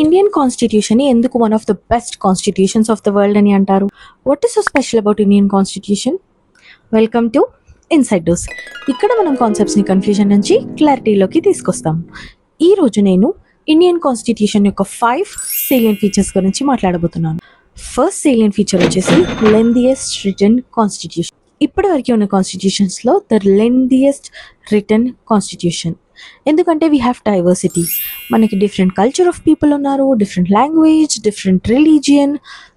Indian constitution ని ఎందుకు one of the best constitutions of the world అని అంటారు? What is so special about Indian constitution? Welcome to inside dose. ఇక్కడ మనం కాన్సెప్ట్స్ని confusion నుంచి క్లారిటీలోకి తీసుకొస్తాం. ఈ రోజు నేను ఇండియన్ కాన్స్టిట్యూషన్ యొక్క 5 సేలియన్ ఫీచర్స్ గురించి మాట్లాడబోతున్నాను. ఫస్ట్ సేలియన్ ఫీచర్ వచ్చేసి లెందియెస్ట్ రిటన్ కాన్స్టిట్యూషన్. ఇప్పటి వరకు ఉన్న కాన్స్టిట్యూషన్స్లో ద లెందియెస్ట్ రిటన్ కాన్స్టిట్యూషన్. ఎందుకంటే వీ హ్యావ్ డైవర్సిటీ. మనకి డిఫరెంట్ కల్చర్ ఆఫ్ పీపుల్ ఉన్నారు, different language, different religion.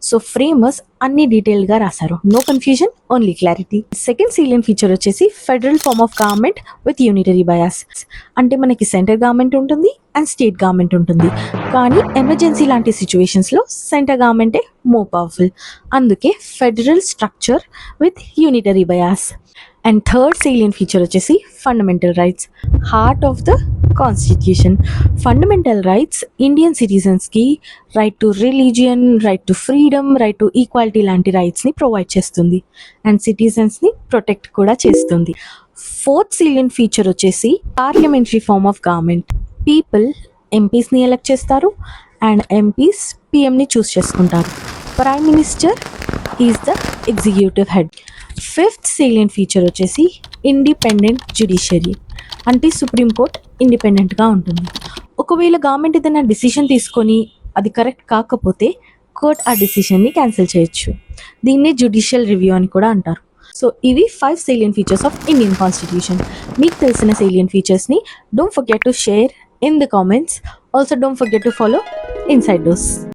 So framers అన్ని డీటెయిల్గా రాశారు. No confusion, only clarity. Second salient feature వచ్చేసి federal form of government with unitary bias. అంటే మనకి centre government ఉంటుంది అండ్ స్టేట్ గవర్నమెంట్ ఉంటుంది. కానీ ఎమర్జెన్సీ లాంటి సిచ్యువేషన్స్లో సెంటర్ గవర్నమెంటే మోర్ పవర్ఫుల్. అందుకే federal structure with unitary bias. And third salient feature వచ్చేసి fundamental rights, heart of the constitution. Fundamental rights Indian సిటిజన్స్కి right to religion, right to freedom, right to equality లాంటి రైట్స్ని provide చేస్తుంది and సిటిజన్స్ని protect కూడా చేస్తుంది. Fourth salient feature వచ్చేసి parliamentary form of government. People ఎంపీస్ని ఎలక్ట్ చేస్తారు అండ్ ఎంపీస్ పిఎంని చూస్ చేసుకుంటారు. Prime minister is the executive head. Fifth salient feature వచ్చేసి ఇండిపెండెంట్ జ్యుడిషియరీ. అంటే సుప్రీంకోర్ట్ ఇండిపెండెంట్గా ఉంటుంది. ఒకవేళ గవర్నమెంట్ ఏదైనా డిసిషన్ తీసుకొని అది కరెక్ట్ కాకపోతే కోర్ట్ ఆ డిసిషన్ని క్యాన్సిల్ చేయొచ్చు. దీన్నే జ్యుడిషియల్ రివ్యూ అని కూడా అంటారు. సో ఇవి 5 salient features of Indian constitution. మీకు తెలిసిన సేలియన్ ఫీచర్స్ని don't forget to share in the comments. Also don't forget to follow inside dose.